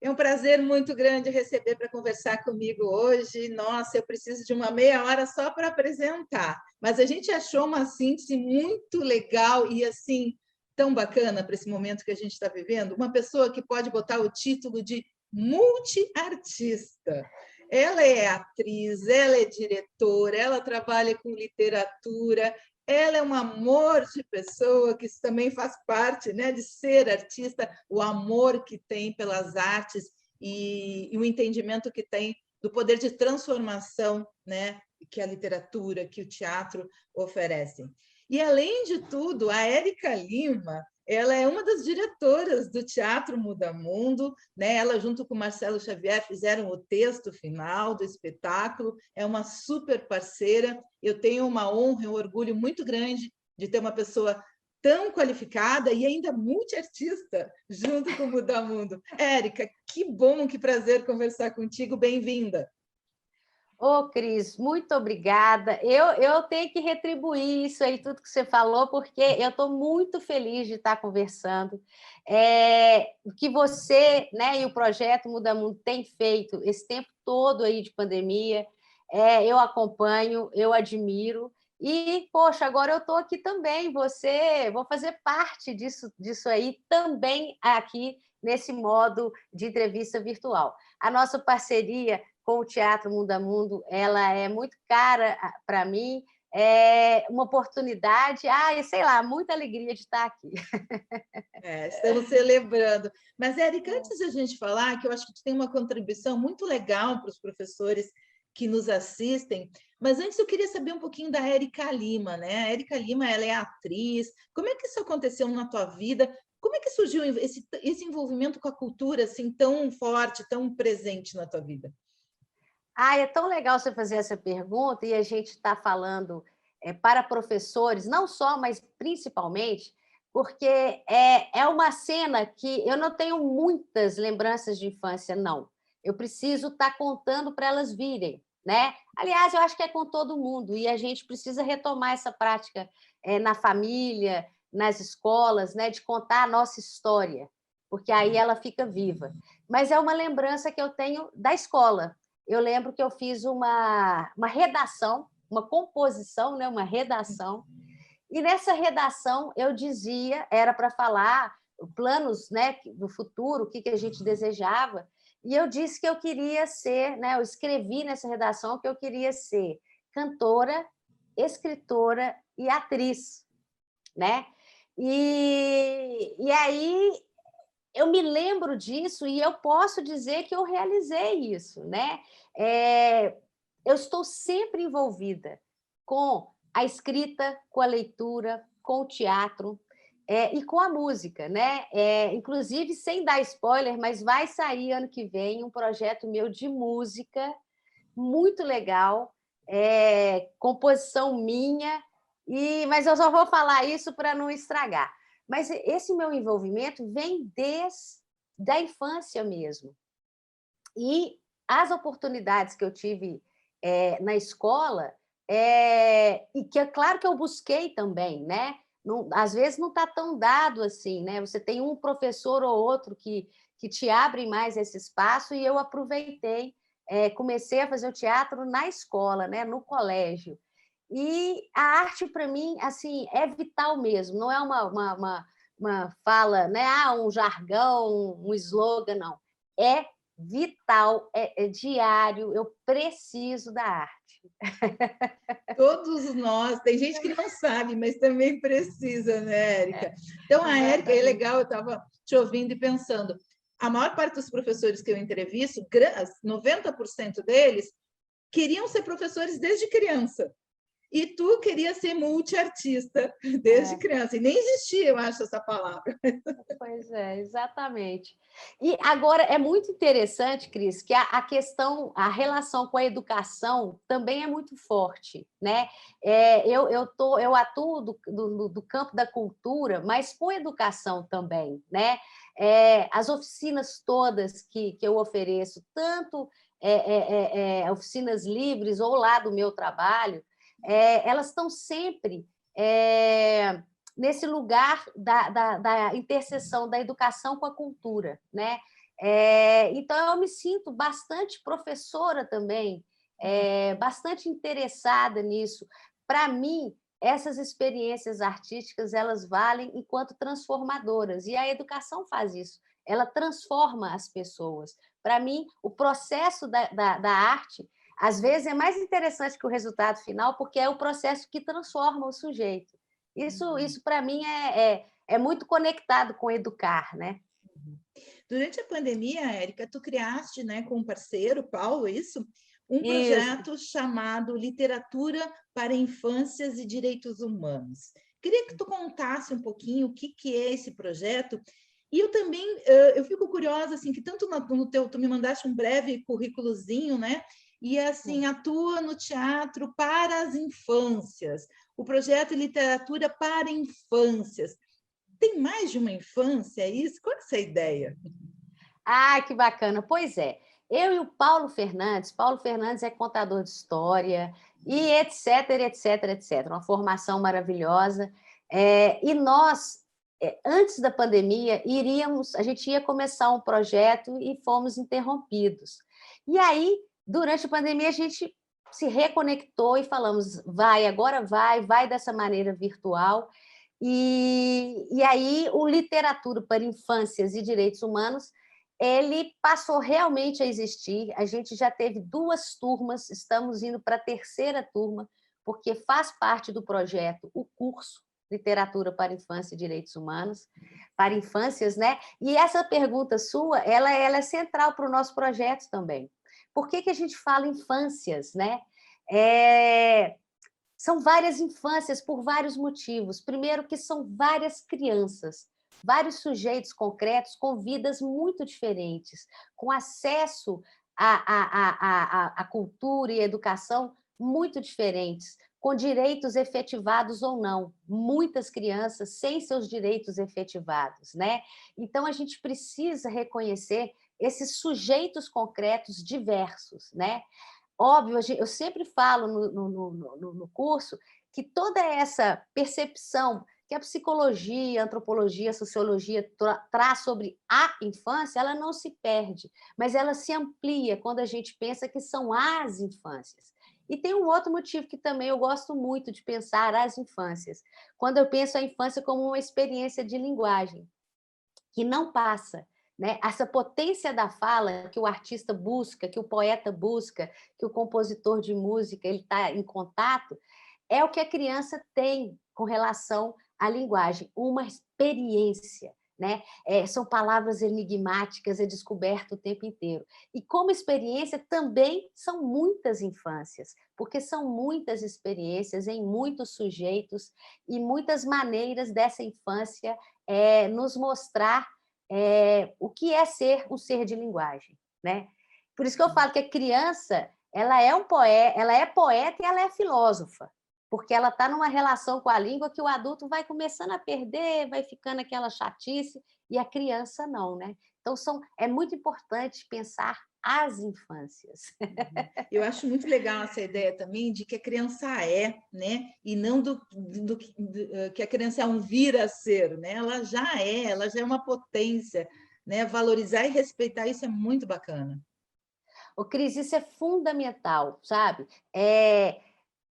É um prazer muito grande receber para conversar comigo hoje. Nossa, eu preciso de uma meia hora só para apresentar, mas a gente achou uma síntese muito legal e assim tão bacana para esse momento que a gente está vivendo. Uma pessoa que pode botar o título de multiartista. Ela é atriz, ela é diretora, ela trabalha com literatura, ela é um amor de pessoa, que isso também faz parte, né, de ser artista, o amor que tem pelas artes e o entendimento que tem do poder de transformação, né, que a literatura, que o teatro oferecem. E, além de tudo, a Érica Lima, ela é uma das diretoras do Teatro Muda Mundo, né? Ela, junto com Marcelo Xavier, fizeram o texto final do espetáculo, é uma super parceira. Eu tenho uma honra e um orgulho muito grande de ter uma pessoa tão qualificada e ainda multiartista junto com o Muda Mundo. Érica, que bom, que prazer conversar contigo, bem-vinda. Ô, Cris, muito obrigada. Eu tenho que retribuir isso aí, tudo que você falou, porque eu estou muito feliz de estar conversando. O que você, né, e o projeto Muda Mundo tem feito esse tempo todo aí de pandemia, eu acompanho, eu admiro. E, poxa, agora eu estou aqui também, vou fazer parte disso aí também aqui nesse modo de entrevista virtual. A nossa parceria com o Teatro Muda Mundo, ela é muito cara para mim, é uma oportunidade, sei lá, muita alegria de estar aqui. Estamos celebrando. Mas, Érica, antes de a gente falar, que eu acho que tu tem uma contribuição muito legal para os professores que nos assistem, mas antes eu queria saber um pouquinho da Érica Lima, né? A Érica Lima, ela é atriz. Como é que isso aconteceu na tua vida? Como é que surgiu esse envolvimento com a cultura assim tão forte, tão presente na tua vida? É tão legal você fazer essa pergunta e a gente está falando para professores, não só, mas principalmente, porque é uma cena que eu não tenho muitas lembranças de infância, não. Eu preciso estar contando para elas virem, né? Aliás, eu acho que é com todo mundo e a gente precisa retomar essa prática na família, nas escolas, né? De contar a nossa história, porque aí ela fica viva. Mas é uma lembrança que eu tenho da escola. Eu lembro que eu fiz uma redação, uma composição, né? Uma redação, e nessa redação eu dizia, era para falar planos, né, do futuro, o que a gente desejava, e eu disse que eu queria ser, né, eu escrevi nessa redação que eu queria ser cantora, escritora e atriz, né? E aí eu me lembro disso e eu posso dizer que eu realizei isso, né? Eu estou sempre envolvida com a escrita, com a leitura, com o teatro e com a música, né? Inclusive, sem dar spoiler, mas vai sair ano que vem um projeto meu de música muito legal, composição minha, mas eu só vou falar isso para não estragar. Mas esse meu envolvimento vem desde a infância mesmo. E as oportunidades que eu tive na escola, e que é claro que eu busquei também, né? Não, às vezes não está tão dado assim, né? Você tem um professor ou outro que te abre mais esse espaço, e eu aproveitei, comecei a fazer o teatro na escola, né? No colégio. E a arte, para mim, assim, é vital mesmo, não é uma fala, né? Um jargão, um slogan, não. É vital, é diário, eu preciso da arte. Todos nós, tem gente que não sabe, mas também precisa, né, Érica? Então, a Érica, é legal, eu estava te ouvindo e pensando, a maior parte dos professores que eu entrevisto, 90% deles, queriam ser professores desde criança. E tu queria ser multiartista desde criança, e nem existia, eu acho, essa palavra. Pois é, exatamente. E agora é muito interessante, Cris, que a questão, a relação com a educação também é muito forte, né? Eu atuo do campo da cultura, mas com educação também, né? As oficinas todas que eu ofereço, tanto oficinas livres ou lá do meu trabalho, elas estão sempre nesse lugar da interseção da educação com a cultura, né? Então, eu me sinto bastante professora também, bastante interessada nisso. Para mim, essas experiências artísticas, elas valem enquanto transformadoras, e a educação faz isso, ela transforma as pessoas. Para mim, o processo da arte, às vezes, é mais interessante que o resultado final, porque é o processo que transforma o sujeito. Isso para mim, é muito conectado com educar, né? Durante a pandemia, Érica, tu criaste, né, com um parceiro, Paulo, isso? Um Isso. projeto chamado Literatura para Infâncias e Direitos Humanos. Queria que tu contasse um pouquinho o que é esse projeto. E eu também, eu fico curiosa, assim, que tanto no teu, tu me mandaste um breve currículozinho, né? E, assim, atua no teatro para as infâncias. O projeto Literatura para Infâncias. Tem mais de uma infância, é isso? Qual é essa ideia? Ah, que bacana. Pois é, eu e o Paulo Fernandes é contador de história, e etc, etc, etc. Uma formação maravilhosa. E nós, antes da pandemia, a gente ia começar um projeto e fomos interrompidos. E aí, durante a pandemia, a gente se reconectou e falamos, agora vai dessa maneira virtual. E aí, o Literatura para Infâncias e Direitos Humanos, ele passou realmente a existir. A gente já teve 2 turmas, estamos indo para a 3ª turma, porque faz parte do projeto o curso Literatura para Infância e Direitos Humanos, para infâncias, né? E essa pergunta sua, ela é central para o nosso projeto também. Por que a gente fala infâncias, né? São várias infâncias por vários motivos. Primeiro, que são várias crianças, vários sujeitos concretos com vidas muito diferentes, com acesso à cultura e educação muito diferentes, com direitos efetivados ou não. Muitas crianças sem seus direitos efetivados, né? Então, a gente precisa reconhecer esses sujeitos concretos diversos, né? Óbvio, eu sempre falo no curso que toda essa percepção que a psicologia, a antropologia, a sociologia traz sobre a infância, ela não se perde, mas ela se amplia quando a gente pensa que são as infâncias. E tem um outro motivo que também eu gosto muito de pensar as infâncias, quando eu penso a infância como uma experiência de linguagem, que não passa, né? Essa potência da fala que o artista busca, que o poeta busca, que o compositor de música ele está em contato, é o que a criança tem com relação à linguagem, uma experiência, né? São palavras enigmáticas, é descoberto o tempo inteiro. E como experiência também são muitas infâncias, porque são muitas experiências em muitos sujeitos e muitas maneiras dessa infância nos mostrar o que é ser um ser de linguagem, né? Por isso que eu falo que a criança ela é poeta e ela é filósofa, porque ela está numa relação com a língua que o adulto vai começando a perder, vai ficando aquela chatice, e a criança não, né? Então, é muito importante pensar as infâncias. Eu acho muito legal essa ideia também de que a criança é, né? E não que a criança é um vir a ser, né? Ela já é uma potência, né? Valorizar e respeitar isso é muito bacana. Ô, Cris, isso é fundamental, sabe?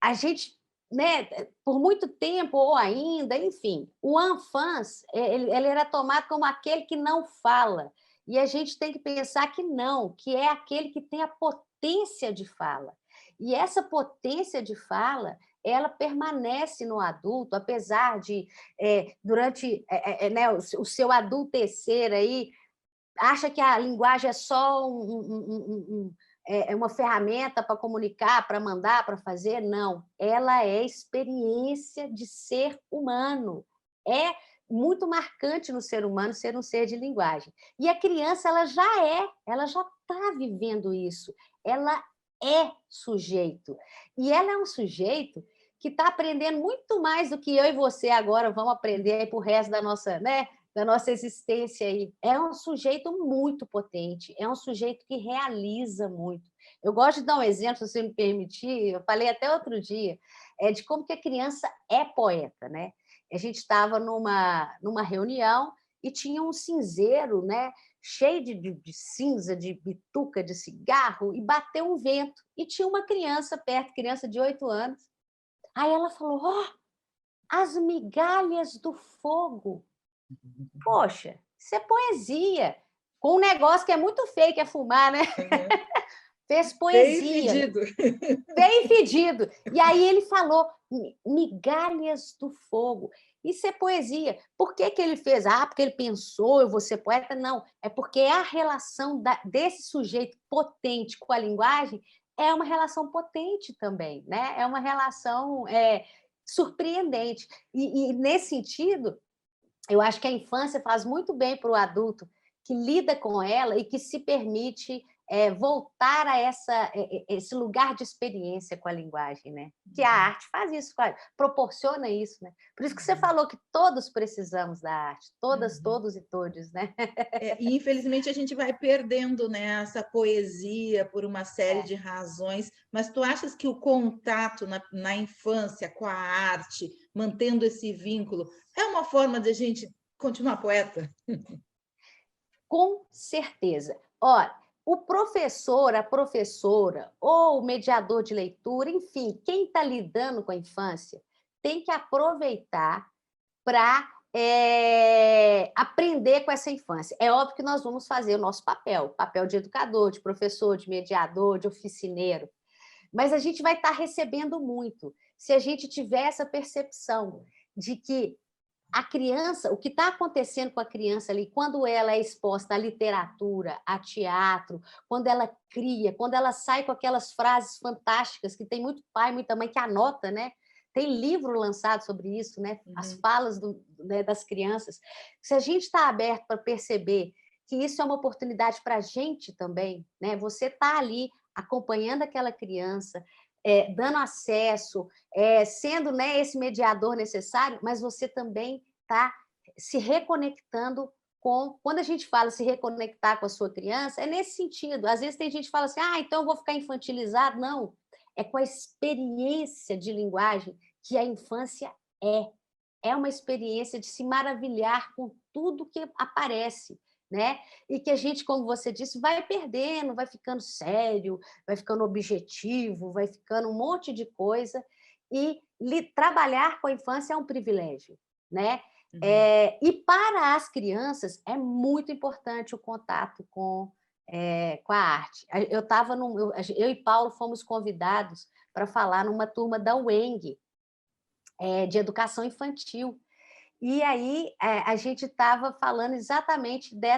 A gente, né, por muito tempo, ou ainda, enfim, o enfant, ele era tomado como aquele que não fala. E a gente tem que pensar que não, que é aquele que tem a potência de fala. E essa potência de fala, ela permanece no adulto, apesar de, durante né, o seu adultecer aí, acha que a linguagem é só uma ferramenta para comunicar, para mandar, para fazer? Não, ela é experiência de ser humano. É muito marcante no ser humano ser um ser de linguagem. E a criança, ela já está vivendo isso. Ela é sujeito. E ela é um sujeito que está aprendendo muito mais do que eu e você agora vamos aprender para o resto da nossa, né, da nossa existência aí. É um sujeito muito potente, é um sujeito que realiza muito. Eu gosto de dar um exemplo, se você me permitir, eu falei até outro dia, de como que a criança é poeta, né? A gente estava numa reunião e tinha um cinzeiro, né, cheio de cinza, de bituca, de cigarro, e bateu um vento. E tinha uma criança perto, criança de 8 anos. Aí ela falou: "Oh, as migalhas do fogo". Poxa, isso é poesia. Com um negócio que é muito feio, que é fumar, né? Uhum. Fez Bem poesia, fedido. bem fedido. E aí ele falou: migalhas do fogo. Isso é poesia. Por que que ele fez? Ah, porque ele pensou, eu vou ser poeta? Não, é porque a relação desse sujeito potente com a linguagem é uma relação potente também, né? É uma relação surpreendente. E nesse sentido, eu acho que a infância faz muito bem para o adulto que lida com ela e que se permite voltar a esse lugar de experiência com a linguagem, né? Que a arte faz isso, proporciona isso, né? Por isso que você falou que todos precisamos da arte, todas, Uhum. todos e todos, né? E infelizmente a gente vai perdendo, né, essa poesia por uma série É. de razões, mas tu achas que o contato na infância com a arte, mantendo esse vínculo, é uma forma de a gente continuar poeta? Com certeza. Olha, o professor, a professora, ou o mediador de leitura, enfim, quem está lidando com a infância, tem que aproveitar para aprender com essa infância. É óbvio que nós vamos fazer o nosso papel de educador, de professor, de mediador, de oficineiro, mas a gente vai estar recebendo muito. Se a gente tiver essa percepção de que a criança, o que está acontecendo com a criança ali, quando ela é exposta à literatura, a teatro, quando ela cria, quando ela sai com aquelas frases fantásticas, que tem muito pai, muita mãe que anota, né? Tem livro lançado sobre isso, né? As Uhum. falas né, das crianças. Se a gente está aberto para perceber que isso é uma oportunidade para a gente também, né? Você está ali acompanhando aquela criança, dando acesso, sendo, né, esse mediador necessário, mas você também está se reconectando com. Quando a gente fala se reconectar com a sua criança, é nesse sentido. Às vezes tem gente que fala assim, ah, então eu vou ficar infantilizado. Não, é com a experiência de linguagem que a infância é. É uma experiência de se maravilhar com tudo que aparece, né? E que a gente, como você disse, vai perdendo, vai ficando sério, vai ficando objetivo, vai ficando um monte de coisa. E trabalhar com a infância é um privilégio, né? Uhum. E para as crianças é muito importante o contato com a arte. Eu estava eu e Paulo fomos convidados para falar numa turma da UENG, de educação infantil. E aí a gente estava falando exatamente da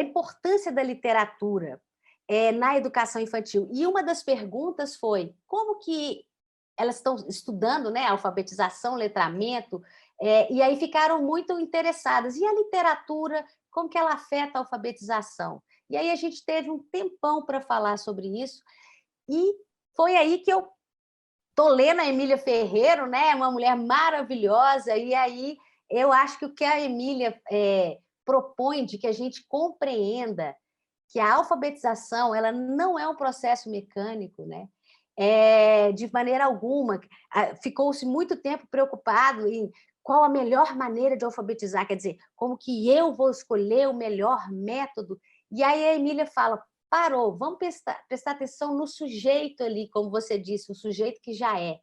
importância da literatura na educação infantil. E uma das perguntas foi como que elas estão estudando, né, alfabetização, letramento, e aí ficaram muito interessadas. E a literatura, como que ela afeta a alfabetização? E aí a gente teve um tempão para falar sobre isso, e foi aí que eu estou lendo a Emília Ferreiro, né, uma mulher maravilhosa, e aí eu acho que o que a Emília propõe de que a gente compreenda que a alfabetização ela não é um processo mecânico, né? De maneira alguma. Ficou-se muito tempo preocupado em qual a melhor maneira de alfabetizar, quer dizer, como que eu vou escolher o melhor método. E aí a Emília fala, parou, vamos prestar atenção no sujeito ali, como você disse, o sujeito que já é.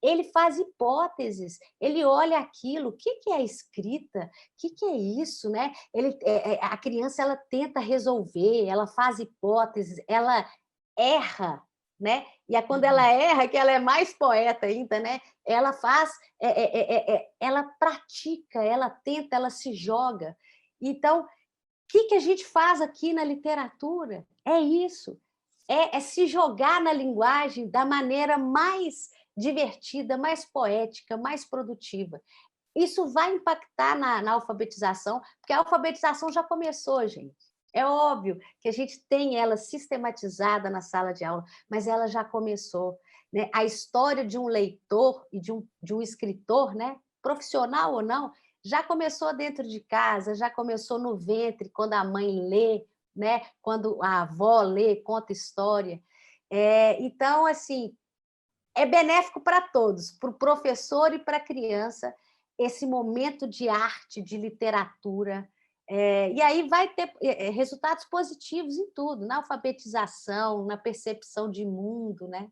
Ele faz hipóteses, ele olha aquilo, o que é a escrita, o que é isso, né? A criança ela tenta resolver, ela faz hipóteses, ela erra, né? E é quando ela Uhum. erra que ela é mais poeta ainda, né? Ela faz, ela pratica, ela tenta, ela se joga. Então, o que a gente faz aqui na literatura? É isso, é se jogar na linguagem da maneira mais divertida, mais poética, mais produtiva. Isso vai impactar na alfabetização, porque a alfabetização já começou, gente. É óbvio que a gente tem ela sistematizada na sala de aula, mas ela já começou, né? A história de um leitor e de um escritor, né? Profissional ou não, já começou dentro de casa, já começou no ventre, quando a mãe lê, né? Quando a avó lê, conta história. Então, assim, é benéfico para todos, para o professor e para a criança, esse momento de arte, de literatura. E aí vai ter resultados positivos em tudo, na alfabetização, na percepção de mundo, né?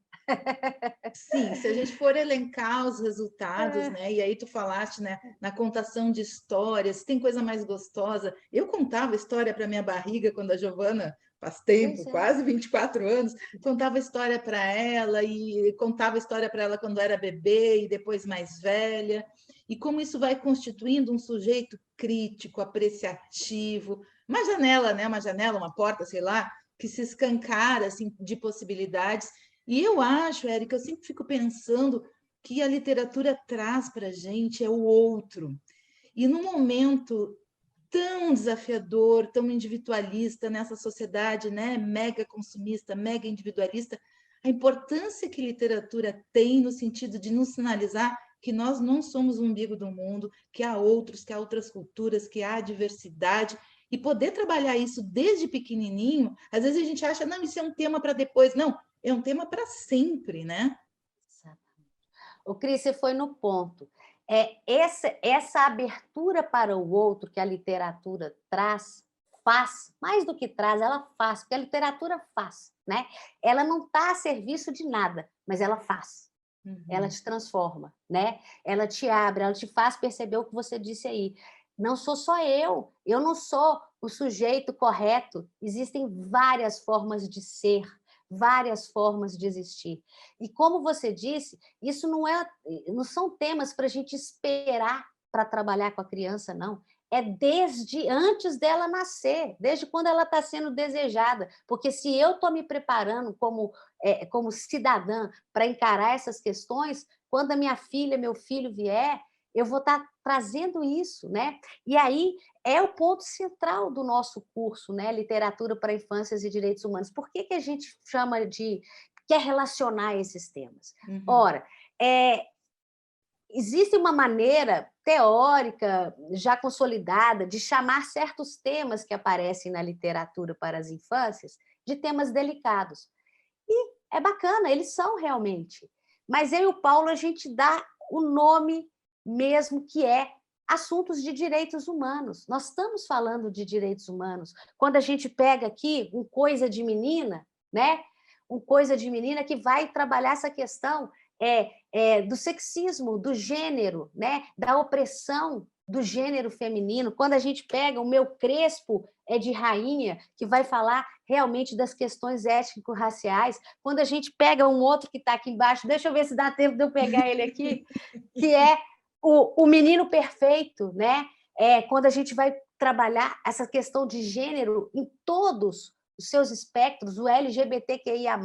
Sim, se a gente for elencar os resultados, né? E aí tu falaste, né, na contação de histórias, tem coisa mais gostosa. Eu contava história para minha barriga quando a Giovana, faz tempo, Pois é. quase 24 anos, contava história para ela e contava história para ela quando era bebê e depois mais velha. E como isso vai constituindo um sujeito crítico, apreciativo, uma janela, né, uma janela, uma porta, sei lá, que se escancara assim de possibilidades. E eu acho, Érica, eu sempre fico pensando que a literatura traz para a gente é o outro. E num momento tão desafiador, tão individualista nessa sociedade, né, mega consumista, mega individualista, a importância que literatura tem no sentido de nos sinalizar que nós não somos o umbigo do mundo, que há outros, que há outras culturas, que há diversidade, e poder trabalhar isso desde pequenininho, às vezes a gente acha, não, isso é um tema para depois. Não, é um tema para sempre, né? O Cris, você foi no ponto. Essa abertura para o outro que a literatura traz, faz, mais do que traz, ela faz, porque a literatura faz, né? Ela não está a serviço de nada, mas ela faz. Ela te transforma, né? Ela te abre, ela te faz perceber o que você disse aí. Não sou só eu não sou o sujeito correto. Existem várias formas de ser, várias formas de existir. E como você disse, isso não são temas para a gente esperar para trabalhar com a criança, não. É desde antes dela nascer, desde quando ela está sendo desejada. Porque se eu estou me preparando como cidadã para encarar essas questões, quando a minha filha, meu filho vier, eu vou estar trazendo isso, né? E aí é o ponto central do nosso curso, né? Literatura para Infâncias e Direitos Humanos. Por que a gente chama quer relacionar esses temas? Ora, existe uma maneira teórica já consolidada de chamar certos temas que aparecem na literatura para as infâncias de temas delicados. E é bacana, eles são realmente. Mas eu e o Paulo, a gente dá o nome mesmo, que é assuntos de direitos humanos. Nós estamos falando de direitos humanos. Quando a gente pega aqui um Coisa de Menina, né? Um Coisa de Menina que vai trabalhar essa questão do sexismo, do gênero, né? Da opressão do gênero feminino. Quando a gente pega o Meu Crespo é de Rainha, que vai falar realmente das questões étnico-raciais. Quando a gente pega um outro que está aqui embaixo, deixa eu ver se dá tempo de eu pegar ele aqui, que é o Menino Perfeito, né? Quando a gente vai trabalhar essa questão de gênero em todos os seus espectros, o LGBTQIA+,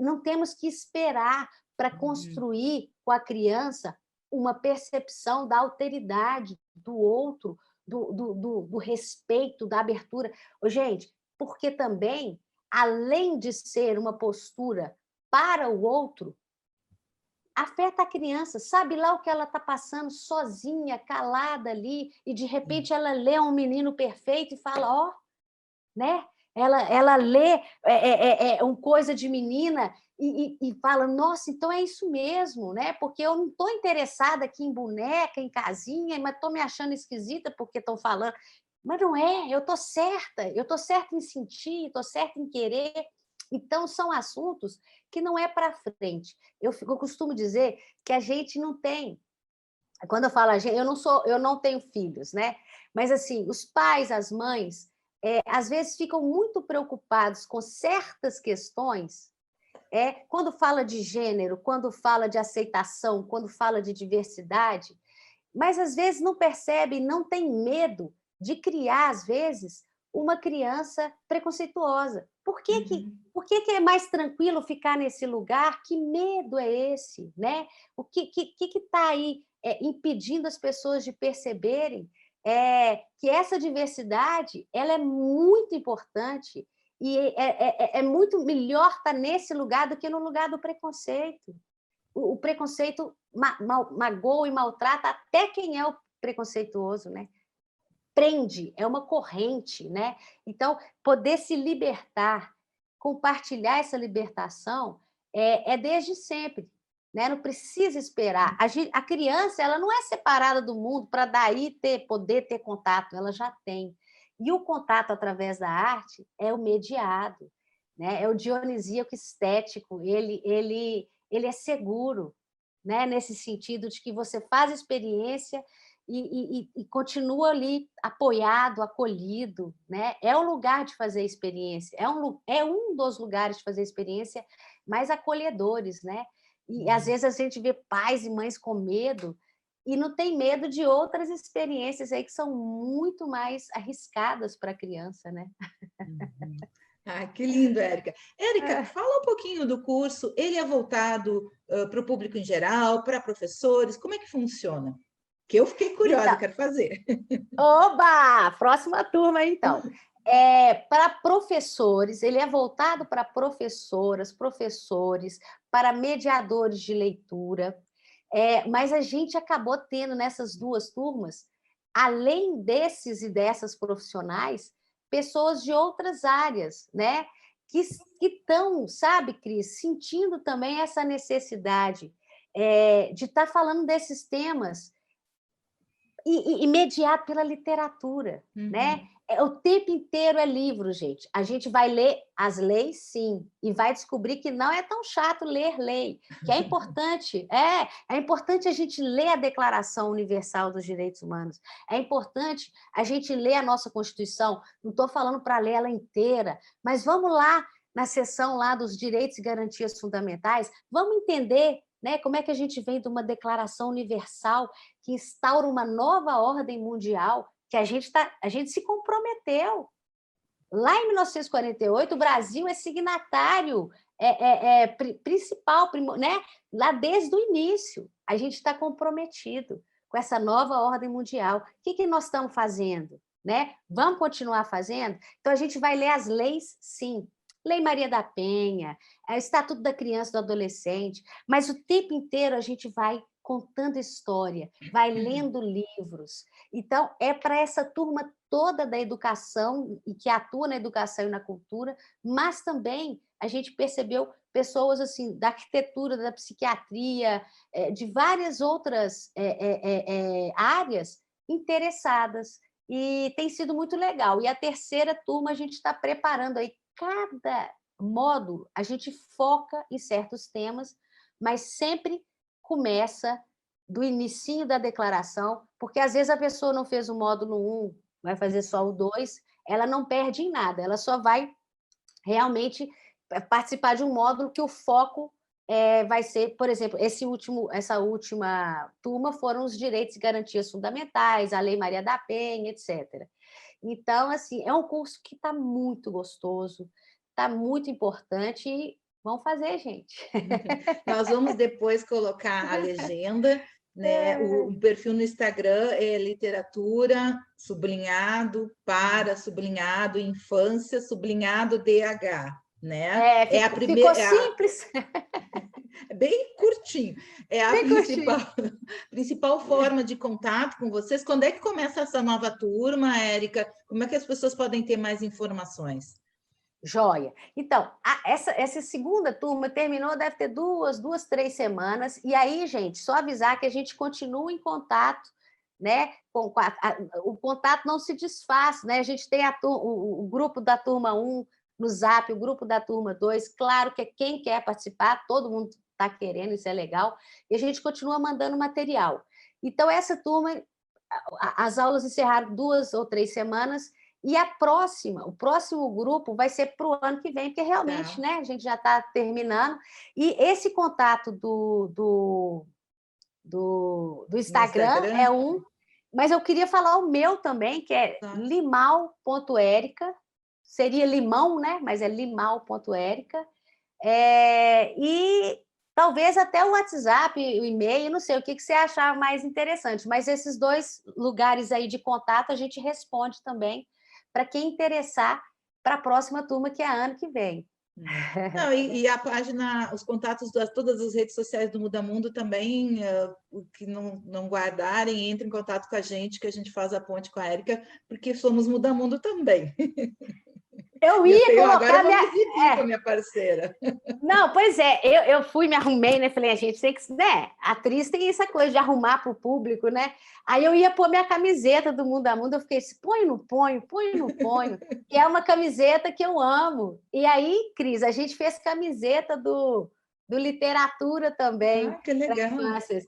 não temos que esperar para construir com a criança uma percepção da alteridade do outro, do respeito, da abertura. Gente, porque também, além de ser uma postura para o outro, afeta a criança, sabe lá o que ela está passando sozinha, calada ali, e de repente ela lê um Menino Perfeito e fala, ó, né? Ela lê um Coisa de Menina e fala, nossa, então é isso mesmo, né? Porque eu não estou interessada aqui em boneca, em casinha, mas estou me achando esquisita porque estão falando. Mas não é, eu estou certa em sentir, estou certa em querer. Então, são assuntos que não é para frente. Eu costumo dizer que a gente não tem. Quando eu falo a gente, eu não tenho filhos, né? Mas assim, os pais, as mães, às vezes ficam muito preocupados com certas questões, quando fala de gênero, quando fala de aceitação, quando fala de diversidade, mas às vezes não percebe, não tem medo de criar, às vezes, uma criança preconceituosa. Por que é mais tranquilo ficar nesse lugar? Que medo é esse? Né? O que está aí impedindo as pessoas de perceberem que essa diversidade ela é muito importante e é muito melhor estar nesse lugar do que no lugar do preconceito. O preconceito magoa e maltrata até quem é o preconceituoso, né? prende, é uma corrente, né? Então, poder se libertar, compartilhar essa libertação é desde sempre, né? Não precisa esperar. A criança, ela não é separada do mundo para daí poder ter contato, ela já tem. E o contato através da arte é o mediado, né? É o dionisíaco estético, ele é seguro, né? Nesse sentido de que você faz experiência e continua ali apoiado, acolhido, né? É o lugar de fazer experiência, é um dos lugares de fazer experiência mais acolhedores, né? E às vezes a gente vê pais e mães com medo e não tem medo de outras experiências aí que são muito mais arriscadas para a criança, né? Uhum. Ah, que lindo, Érica. Érica, fala um pouquinho do curso. Ele é voltado para o público em geral, para professores? Como é que funciona? Que eu fiquei curiosa, Então, quero fazer. oba! Próxima turma, então. Para professores, ele é voltado para professoras, professores, para mediadores de leitura, mas a gente acabou tendo nessas duas turmas, além desses e dessas profissionais, pessoas de outras áreas, né? Que estão, sabe, Cris, sentindo também essa necessidade de estar falando desses temas e mediado pela literatura, né? Uhum. O tempo inteiro é livro, gente. A gente vai ler as leis, sim, e vai descobrir que não é tão chato ler lei, que é importante a gente ler a Declaração Universal dos Direitos Humanos, é importante a gente ler a nossa Constituição, não estou falando para ler ela inteira, mas vamos lá na seção lá dos direitos e garantias fundamentais, vamos entender, né, como é que a gente vem de uma declaração universal que instaura uma nova ordem mundial que a gente se comprometeu. Lá em 1948, o Brasil é signatário principal, né? Lá desde o início. A gente está comprometido com essa nova ordem mundial. O que nós estamos fazendo? Né? Vamos continuar fazendo? Então, a gente vai ler as leis, sim. Lei Maria da Penha, Estatuto da Criança e do Adolescente, mas o tempo inteiro a gente vai contando história, vai lendo livros. Então, é para essa turma toda da educação e que atua na educação e na cultura, mas também a gente percebeu pessoas assim da arquitetura, da psiquiatria, de várias outras áreas interessadas. E tem sido muito legal. E a terceira turma a gente está preparando aí cada módulo, a gente foca em certos temas, mas sempre começa do inicinho da declaração, porque às vezes a pessoa não fez o módulo 1, vai fazer só o 2, ela não perde em nada, ela só vai realmente participar de um módulo que o foco vai ser, por exemplo, essa última turma foram os direitos e garantias fundamentais, a Lei Maria da Penha, etc. Então, assim, é um curso que está muito gostoso, está muito importante e vamos fazer, gente. Nós vamos depois colocar a legenda, né? O perfil no Instagram é literatura, sublinhado, para, sublinhado, infância, sublinhado DH, né? É a Ficou primeira, simples, é bem curtinho. É a bem principal, curtinho. principal forma de contato com vocês. Quando é que começa essa nova turma, Érica? Como é que as pessoas podem ter mais informações? Joia. Então, essa segunda turma terminou, deve ter duas, 3 semanas. E aí, gente, só avisar que a gente continua em contato, né? O contato não se desfaz, né? A gente tem o grupo da turma 1 no Zap, o grupo da turma 2. Claro que quem quer participar, todo mundo está querendo, isso é legal. E a gente continua mandando material. Então, essa turma, as aulas encerraram 2 ou 3 semanas. E o próximo grupo vai ser para o ano que vem, porque realmente, Tá. né, a gente já está terminando. E esse contato do No Instagram Instagram? é mas eu queria falar o meu também, que é Tá. limal.erica, seria limão, né? Mas é limal.erica. E talvez até o WhatsApp, o e-mail, não sei o que você achar mais interessante, mas esses 2 lugares aí de contato a gente responde também para quem interessar para a próxima turma, que é ano que vem. Não, e a página, os contatos das todas as redes sociais do Muda Mundo também, o que não guardarem, entrem em contato com a gente, que a gente faz a ponte com a Érica, porque somos Muda Mundo também. Eu E eu ia tenho agora colocar eu vou minha... me exibir com a minha parceira. Não, pois é, eu fui, me arrumei, né? Falei, a gente tem que, né? A atriz tem essa coisa de arrumar para o público, né? Aí eu ia pôr minha camiseta do Mundo a Mundo, eu fiquei assim, põe, não ponho, põe, não ponho, que é uma camiseta que eu amo. E aí, Cris, a gente fez camiseta do literatura também, Ah, que para legal. infâncias.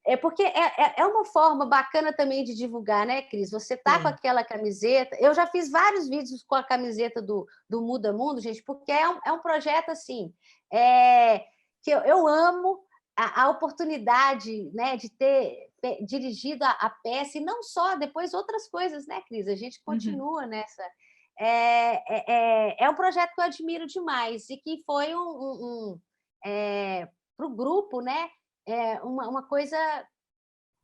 É porque é uma forma bacana também de divulgar, né, Cris? Você tá com Sim. aquela camiseta. Eu já fiz vários vídeos com a camiseta do Muda Mundo, gente, porque é um projeto assim que eu amo a oportunidade, né, de ter dirigido a peça, e não só, depois outras coisas, né, Cris? A gente Uhum. continua nessa. É um projeto que eu admiro demais e que foi para o grupo, né? Uma coisa,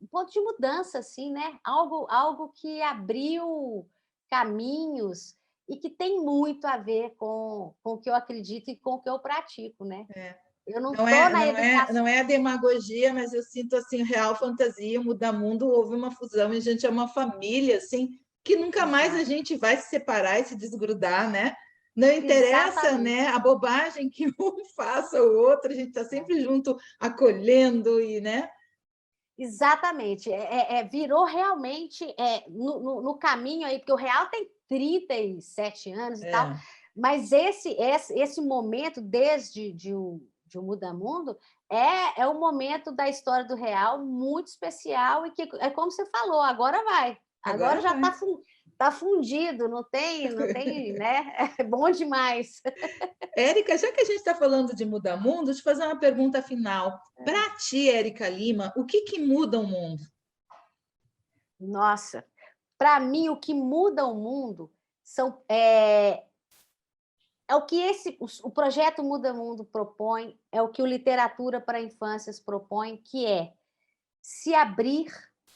um ponto de mudança, assim, né? Algo que abriu caminhos e que tem muito a ver com o que eu acredito e com o que eu pratico, né? É. Eu não Não estou é, na não é, educação. não é a demagogia, mas eu sinto assim, real fantasia, Muda Mundo, houve uma fusão e a gente é uma família, assim, que nunca mais a Exato, gente vai se separar e se desgrudar, né? Não interessa, né, exatamente. a bobagem que um faça o outro, a gente está sempre junto, acolhendo e, né? Exatamente. Virou realmente no caminho aí, porque o Real tem 37 anos e tal, É, mas esse momento, desde de o Muda Mundo, é um momento da história do Real muito especial e que, é como você falou, agora vai. Agora agora já vai. tá fundido, não tem, né? É bom demais. Érica, já que a gente está falando de mudar mundo, deixa eu fazer uma pergunta final. Para ti, Érica Lima, o que muda o mundo? Nossa, para mim, o que muda o mundo é o que o projeto Muda Mundo propõe, é o que o Literatura para Infâncias propõe, que é se abrir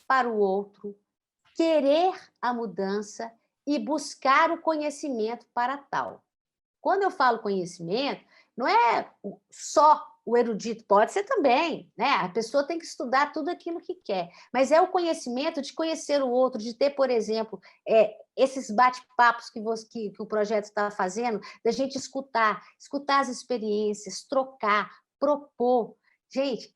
para o outro, querer a mudança e buscar o conhecimento para tal. Quando eu falo conhecimento, não é só o erudito, pode ser também, né? A pessoa tem que estudar tudo aquilo que quer, mas é o conhecimento de conhecer o outro, de ter, por exemplo, esses bate-papos que o projeto está fazendo, da gente escutar as experiências, trocar, propor. Gente,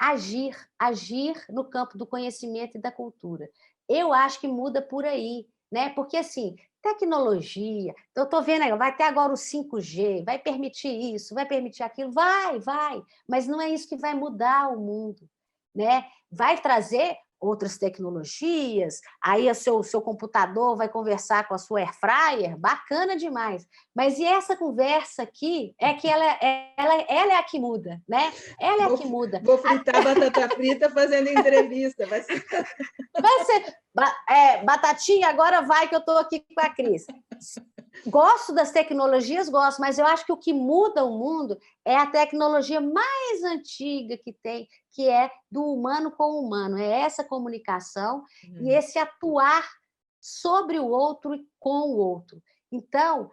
agir no campo do conhecimento e da cultura. Eu acho que muda por aí, né? Porque, assim, tecnologia, eu estou vendo aí, vai ter agora o 5G, vai permitir isso, vai permitir aquilo, vai, mas não é isso que vai mudar o mundo, né? Vai trazer outras tecnologias, aí o seu computador vai conversar com a sua air fryer, bacana demais. Mas e essa conversa aqui é que ela é a que muda, né? Ela é a Vou, que muda. vou fritar batata frita fazendo entrevista. Vai ser... Vai ser batatinha, agora vai que eu estou aqui com a Cris. Gosto das tecnologias, gosto, mas eu acho que o que muda o mundo é a tecnologia mais antiga que tem, que é do humano com o humano, é essa comunicação e esse atuar sobre o outro e com o outro. Então,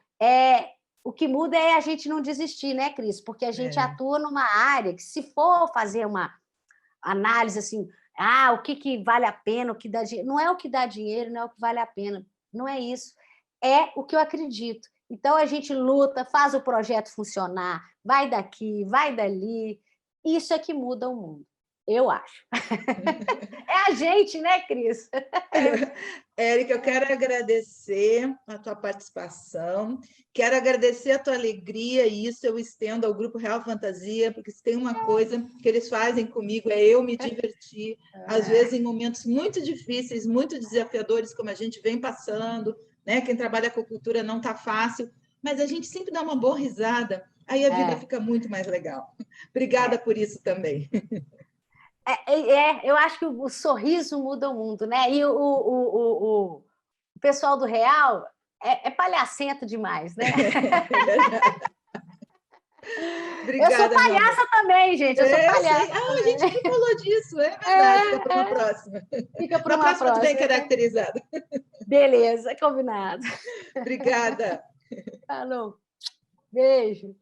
o que muda é a gente não desistir, né, Cris? Porque a gente É. atua numa área que, se for fazer uma análise assim, o que vale a pena, o que dá dinheiro, não é o que dá dinheiro, não é o que vale a pena, não é isso. É o que eu acredito. Então, a gente luta, faz o projeto funcionar, vai daqui, vai dali. Isso é que muda o mundo, eu acho. É a gente, né, Cris? Érica, eu quero agradecer a tua participação, quero agradecer a tua alegria, e isso eu estendo ao Grupo Real Fantasia, porque se tem uma coisa que eles fazem comigo é eu me divertir, às vezes em momentos muito difíceis, muito desafiadores, como a gente vem passando, né? Quem trabalha com cultura não está fácil, mas a gente sempre dá uma boa risada, aí a vida É, fica muito mais legal. Obrigada é. por isso também. Eu acho que o sorriso muda o mundo, né? E o pessoal do Real é palhacento demais, né? É verdade. Eu sou Obrigada, meu amor. palhaça também, gente. Eu sou Eu sei. palhaça Ah, a também. gente nem falou disso, é verdade. Fica para uma É, próxima. fica para Na uma próxima, tu vem próxima. caracterizada. Beleza, combinado. Obrigada. Falou. Beijo.